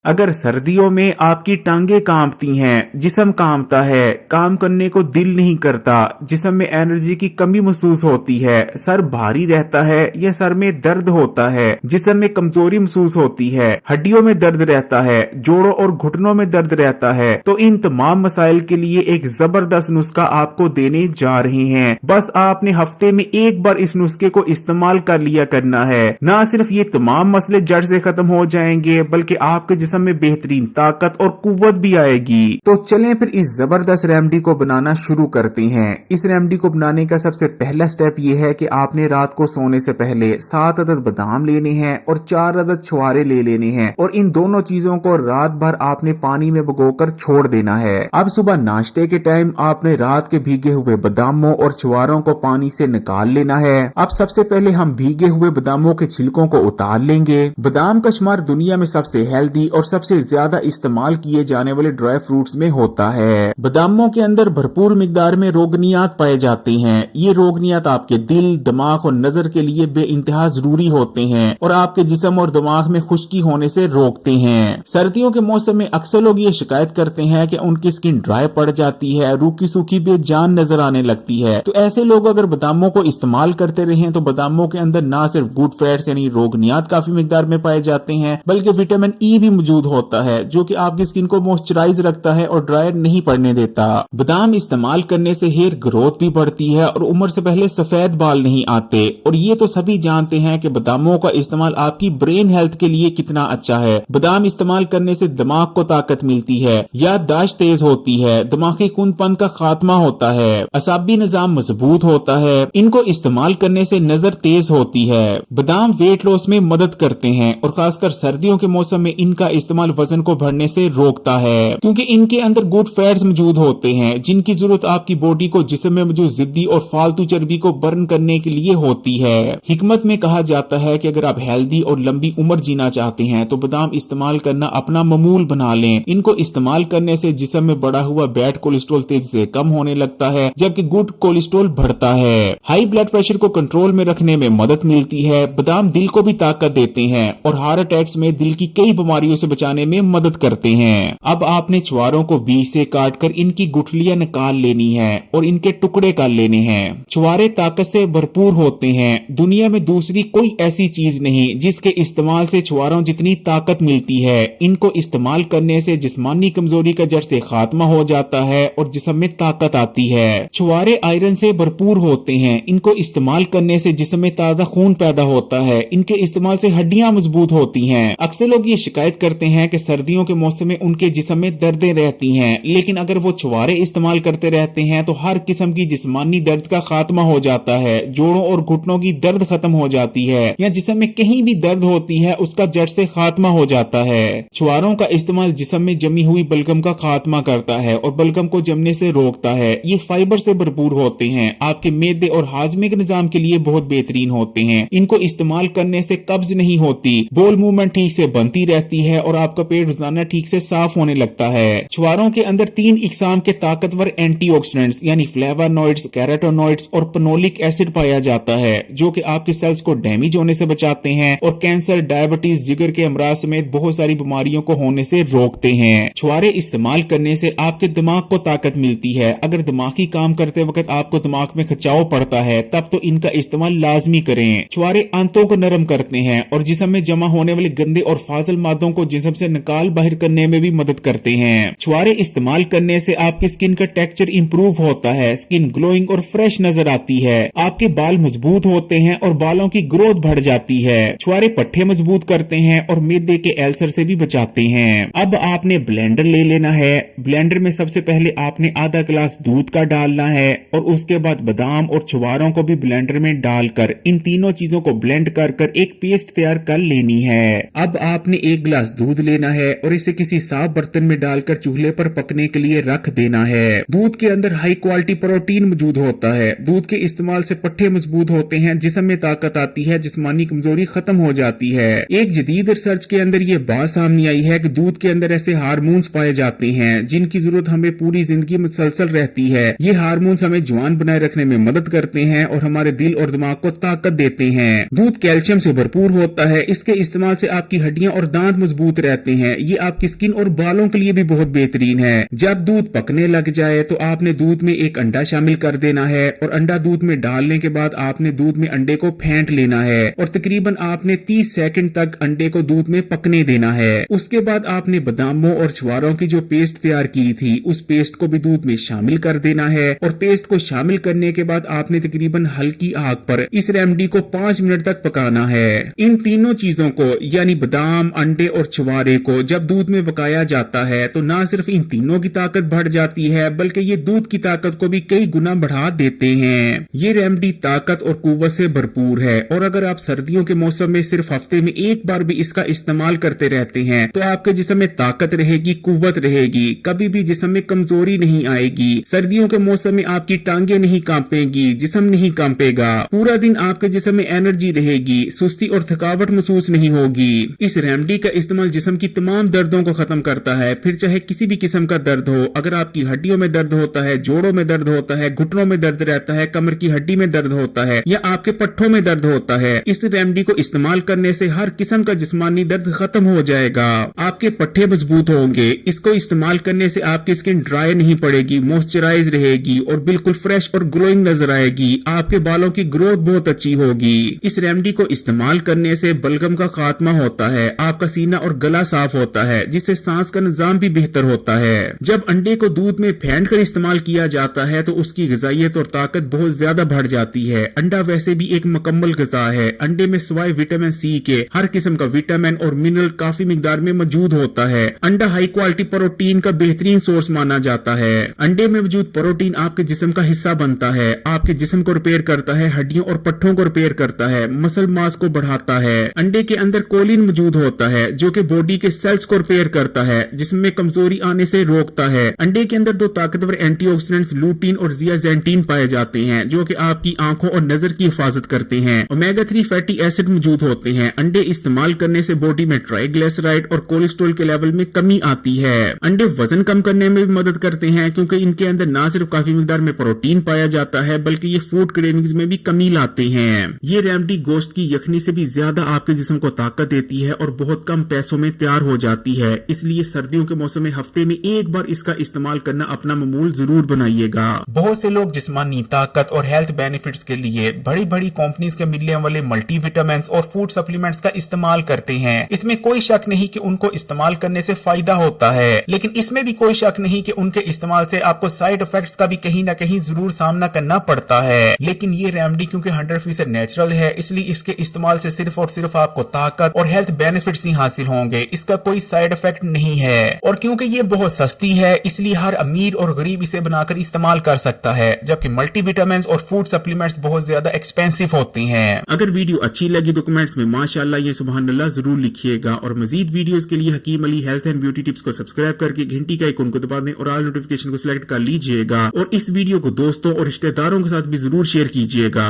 अगर सर्दियों में आपकी टांगे कांपती हैं, जिस्म कांपता है, काम करने को दिल नहीं करता, जिस्म में एनर्जी की कमी महसूस होती है, सर भारी रहता है या सर में दर्द होता है, जिस्म में कमजोरी महसूस होती है, हड्डियों में दर्द रहता है, जोड़ों और घुटनों में दर्द रहता है, तो इन तमाम मसाइल के लिए एक जबरदस्त नुस्खा आपको देने जा रहे हैं। बस आपने हफ्ते में एक बार इस नुस्खे को इस्तेमाल कर लिया करना है। न सिर्फ ये तमाम मसले जड़ से खत्म हो जाएंगे, बल्कि आपके जिस्म में बेहतरीन ताकत और कुव्वत भी आएगी। तो चलें फिर इस जबरदस्त रेमेडी को बनाना शुरू करते हैं। इस रेमेडी को बनाने का सबसे पहला स्टेप ये है कि आपने रात को सोने से पहले 7 अदद बादाम लेने हैं और 4 अदद छुआरे ले लेने हैं, और इन दोनों चीजों को रात भर आपने पानी में भिगोकर छोड़ देना है। अब सुबह नाश्ते के टाइम आपने रात के भीगे हुए बादामों और छुआरों को पानी से निकाल लेना है। अब सबसे पहले हम भीगे हुए बादामों के छिलकों को उतार लेंगे। बादाम का शुमार दुनिया में सबसे हेल्दी और सबसे ज्यादा इस्तेमाल किए जाने वाले ड्राई फ्रूट्स में होता है। बादामों के अंदर भरपूर मिकदार में रोगनियात पाए जाते हैं। ये रोगनियात आपके दिल, दिमाग और नजर के लिए बेइंतहा जरूरी होते हैं और आपके जिस्म और दिमाग में खुश्की होने से रोकते हैं। सर्दियों के मौसम में अक्सर लोग ये शिकायत करते हैं कि उनकी स्किन ड्राई पड़ जाती है, रूखी सूखी बेजान नजर आने लगती है। तो ऐसे लोग अगर बादामों को इस्तेमाल करते रहे तो बादामों के अंदर न सिर्फ गुड फैट्स यानी रोगनियात काफी मिकदार में पाए जाते हैं, बल्कि विटामिन ई भी मौजूद होता है जो कि आपकी स्किन को मॉइस्चराइज रखता है और ड्राई नहीं पड़ने देता। बादाम इस्तेमाल करने से हेयर ग्रोथ भी बढ़ती है और उम्र से पहले सफेद बाल नहीं आते। और ये तो सभी जानते हैं कि बादामों का इस्तेमाल आपकी ब्रेन हेल्थ के लिए कितना अच्छा है। बादाम इस्तेमाल करने से दिमाग को ताकत मिलती है, याददाश्त तेज होती है, दिमागी कुंदपन का खात्मा होता है, असाबी निजाम मजबूत होता है। इनको इस्तेमाल करने से नजर तेज होती है। बादाम वेट लॉस में मदद करते हैं और खासकर सर्दियों के मौसम में इनका इस्तेमाल वजन को बढ़ने से रोकता है, क्योंकि इनके अंदर गुड फैट्स मौजूद होते हैं जिनकी जरूरत आपकी बॉडी को जिस्म में मौजूद जिद्दी और फालतू चर्बी को बर्न करने के लिए होती है। हिकमत में कहा जाता है कि अगर आप हेल्दी और लंबी उम्र जीना चाहते हैं तो बादाम इस्तेमाल करना अपना मामूल बना लें। इनको इस्तेमाल करने से जिस्म में बढ़ा हुआ बैड कोलेस्ट्रॉल तेजी से कम होने लगता है, जबकि गुड कोलेस्ट्रॉल बढ़ता है। हाई ब्लड प्रेशर को कंट्रोल में रखने में मदद मिलती है। बादाम दिल को भी ताकत देते हैं और हार्ट अटैक्स में दिल की कई बीमारियों से बचाने में मदद करते हैं। अब आपने छुआरों को बीच से काटकर इनकी गुठलियां निकाल लेनी है और इनके टुकड़े कर लेने हैं। छुआरे ताकत से भरपूर होते हैं। दुनिया में दूसरी कोई ऐसी चीज नहीं जिसके इस्तेमाल से छुआरों जितनी ताकत मिलती है। इनको इस्तेमाल करने से जिस्मानी कमजोरी का जड़ से खात्मा हो जाता है और जिस्म में ताकत आती है। छुआरे आयरन से भरपूर होते हैं। इनको इस्तेमाल करने से जिस्म में ताजा खून पैदा होता है। इनके इस्तेमाल से हड्डियां मजबूत होती हैं। अक्सर लोग ये शिकायत करते हैं कि सर्दियों के मौसम में उनके जिस्म में दर्दें रहती हैं, लेकिन अगर वो छुआरे इस्तेमाल करते रहते हैं तो हर किस्म की जिस्मानी दर्द का खात्मा हो जाता है। जोड़ों और घुटनों की दर्द खत्म हो जाती है या जिस्म में कहीं भी दर्द होती है उसका जड़ से खात्मा हो जाता है। छुआरों का इस्तेमाल जिस्म में जमी हुई बलगम का खात्मा करता है और बलगम को जमने से रोकता है। ये फाइबर से भरपूर होते हैं, आपके मेदे और हाजमे के निजाम के लिए बहुत बेहतरीन होते हैं। इनको इस्तेमाल करने से कब्ज नहीं होती, बोल मूवमेंट ठीक से बनती रहती है और आपका पेट रोजाना ठीक से साफ होने लगता है। छुआरों के अंदर 3 इकसाम के ताकतवर एंटीऑक्सीडेंट्स यानी फ्लेवोनॉइड्स, कैरोटीनॉइड्स और पेनोलिक एसिड पाया जाता है, जो कि आपके सेल्स को डैमेज होने से बचाते हैं और कैंसर, डायबिटीज, जिगर के अमराज समेत बहुत सारी बीमारियों को होने से रोकते हैं। छुआरे इस्तेमाल करने से आपके दिमाग को ताकत मिलती है। अगर दिमागी काम करते वक्त आपको दिमाग में खिंचाव पड़ता है तब तो इनका इस्तेमाल लाजमी करें। छुआरे आंतों को नरम करते हैं और जिस्म में जमा होने वाले गंदे और फाजिल मादों को जिस्म से निकाल बाहर करने में भी मदद करते हैं। छुआरे इस्तेमाल करने से आपकी स्किन का टेक्सचर इंप्रूव होता है, स्किन ग्लोइंग और फ्रेश नजर आती है, आपके बाल मजबूत होते हैं और बालों की ग्रोथ बढ़ जाती है। छुआरे पट्टे मजबूत करते हैं और मैदे के अल्सर से भी बचाते हैं। अब आपने ब्लेंडर ले लेना है। ब्लेंडर में सबसे पहले आपने आधा गिलास दूध का डालना है और उसके बाद बादाम और छुआरों को भी ब्लेंडर में डालकर इन तीनों चीजों को ब्लेंड कर एक पेस्ट तैयार कर लेनी है। अब आपने 1 गिलास दूध लेना है और इसे किसी साफ बर्तन में डालकर चूल्हे पर पकने के लिए रख देना है। दूध के अंदर हाई क्वालिटी प्रोटीन मौजूद होता है। दूध के इस्तेमाल से पट्टे मजबूत होते हैं, जिस्म में ताकत आती है, जिस्मानी कमजोरी खत्म हो जाती है। एक जदीद रिसर्च के अंदर ये बात सामने आई है कि दूध के अंदर ऐसे हार्मोन्स पाए जाते हैं जिनकी जरूरत हमें पूरी जिंदगी मुसलसल रहती है। ये हार्मोन्स हमें जवान बनाए रखने में मदद करते हैं और हमारे दिल और दिमाग को ताकत देते हैं। दूध कैल्शियम से भरपूर होता है। इसके इस्तेमाल से आपकी हड्डियां और दांत मजबूत मजबूत रहते हैं। ये आपकी स्किन और बालों के लिए भी बहुत बेहतरीन है। जब दूध पकने लग जाए तो आपने दूध में एक अंडा शामिल कर देना है और अंडा दूध में डालने के बाद आपने दूध में अंडे को फेंट लेना है और तकरीबन आपने 30 सेकंड तक अंडे को दूध में पकने देना है। उसके बाद आपने बादामों और छुआरों की जो पेस्ट तैयार की थी उस पेस्ट को भी दूध में शामिल कर देना है और पेस्ट को शामिल करने के बाद आपने तकरीबन हल्की आग पर इस रेमेडी को 5 मिनट तक पकाना है। इन तीनों चीजों को यानी बादाम, अंडे और छुआरे को जब दूध में पकाया जाता है तो ना सिर्फ इन तीनों की ताकत बढ़ जाती है बल्कि ये दूध की ताकत को भी कई गुना बढ़ा देते हैं। ये रेमेडी ताकत और कुव्वत से भरपूर है और अगर आप सर्दियों के मौसम में सिर्फ हफ्ते में एक बार भी इसका इस्तेमाल करते रहते हैं तो आपके जिस्म में ताकत रहेगी, कुव्वत रहेगी, कभी भी जिस्म में कमजोरी नहीं आएगी। सर्दियों के मौसम में आपकी टांगे नहीं कांपेंगी, जिस्म नहीं कांपेगा, पूरा दिन आपके जिस्म में एनर्जी रहेगी, सुस्ती और थकावट महसूस नहीं होगी। इस रेमेडी का इस्तेमाल जिस्म की तमाम दर्दों को खत्म करता है, फिर चाहे किसी भी किस्म का दर्द हो। अगर आपकी हड्डियों में दर्द होता है, जोड़ों में दर्द होता है, घुटनों में दर्द रहता है, कमर की हड्डी में दर्द होता है या आपके पट्ठों में दर्द होता है, इस रेमेडी को इस्तेमाल करने से हर किस्म का जिस्मानी दर्द खत्म हो जाएगा। आपके पट्ठे मजबूत होंगे। इसको इस्तेमाल करने से आपकी स्किन ड्राई नहीं पड़ेगी, मॉइस्चराइज रहेगी और बिल्कुल फ्रेश और ग्लोइंग नजर आएगी। आपके बालों की ग्रोथ बहुत अच्छी होगी। इस रेमेडी को इस्तेमाल करने से बलगम का खात्मा होता है, आपका सीना और गला साफ होता है, जिससे सांस का निजाम भी बेहतर होता है। जब अंडे को दूध में फेंट कर इस्तेमाल किया जाता है तो उसकी ग़िज़ाइयत और ताकत बहुत ज्यादा बढ़ जाती है। अंडा वैसे भी एक मुकम्मल ग़िज़ा है। अंडे में सिवाय विटामिन सी के हर किस्म का विटामिन और मिनरल काफी मिकदार में मौजूद होता है। अंडा हाई क्वालिटी प्रोटीन का बेहतरीन सोर्स माना जाता है। अंडे में मौजूद प्रोटीन आपके जिस्म का हिस्सा बनता है, आपके जिस्म को रिपेयर करता है, हड्डियों और पट्ठों को रिपेयर करता है, मसल मास को बढ़ाता है। अंडे के अंदर कोलिन मौजूद होता है जो कि बॉडी के सेल्स को रिपेयर करता है, जिसमें कमजोरी आने से रोकता है। अंडे के अंदर 2 ताकतवर एंटीऑक्सीडेंट्स लूटीन और जियाजेंटीन पाए जाते हैं जो कि आपकी आंखों और नजर की हिफाजत करते हैं। ओमेगा 3 फैटी एसिड मौजूद होते हैं। अंडे इस्तेमाल करने से बॉडी में ट्राइग्लिसराइड और कोलेस्ट्रॉल के लेवल में कमी आती है। अंडे वजन कम करने में भी मदद करते हैं क्योंकि इनके अंदर ना सिर्फ काफी मिकदार में प्रोटीन पाया जाता है बल्कि ये फूड क्रेविंग्स में भी कमी लाते हैं। ये रेमेडी गोश्त की यखनी से भी ज्यादा आपके जिस्म को ताकत देती है और बहुत कम पैसों में तैयार हो जाती है। इसलिए सर्दियों के मौसम में हफ्ते में एक बार इसका इस्तेमाल करना अपना मामूल जरूर बनाइएगा। बहुत से लोग जिस्मानी ताकत और हेल्थ बेनिफिट्स के लिए बड़ी बड़ी कंपनीज के मिलने वाले मल्टीविटामिन और फूड सप्लीमेंट्स का इस्तेमाल करते हैं। इसमें कोई शक नहीं कि उनको इस्तेमाल करने से फायदा होता है, लेकिन इसमें भी कोई शक नहीं कि उनके इस्तेमाल से आपको साइड इफेक्ट्स का भी कहीं ना कहीं जरूर सामना करना पड़ता है। लेकिन ये रेमेडी क्योंकि 100% नेचुरल है, इसलिए इसके इस्तेमाल से सिर्फ और सिर्फ आपको ताकत और हेल्थ बेनिफिट्स ही हासिल होंगे। इसका कोई साइड इफेक्ट नहीं है और क्योंकि ये बहुत सस्ती है इसलिए हर अमीर और गरीब इसे बनाकर इस्तेमाल कर सकता है, जबकि मल्टीविटामिन और फूड सप्लीमेंट्स बहुत ज्यादा एक्सपेंसिव होते हैं। अगर वीडियो अच्छी लगी तो कमेंट्स में माशाअल्लाह या सुभान अल्लाह जरूर लिखिएगा और मजीद वीडियोस के लिए Hakeem Ali health and beauty tips को सब्सक्राइब करके घंटी का आइकन को दबा दें और ऑल नोटिफिकेशन को सिलेक्ट कर लीजिएगा और इस वीडियो को दोस्तों और रिश्तेदारों के साथ भी जरूर शेयर कीजिएगा।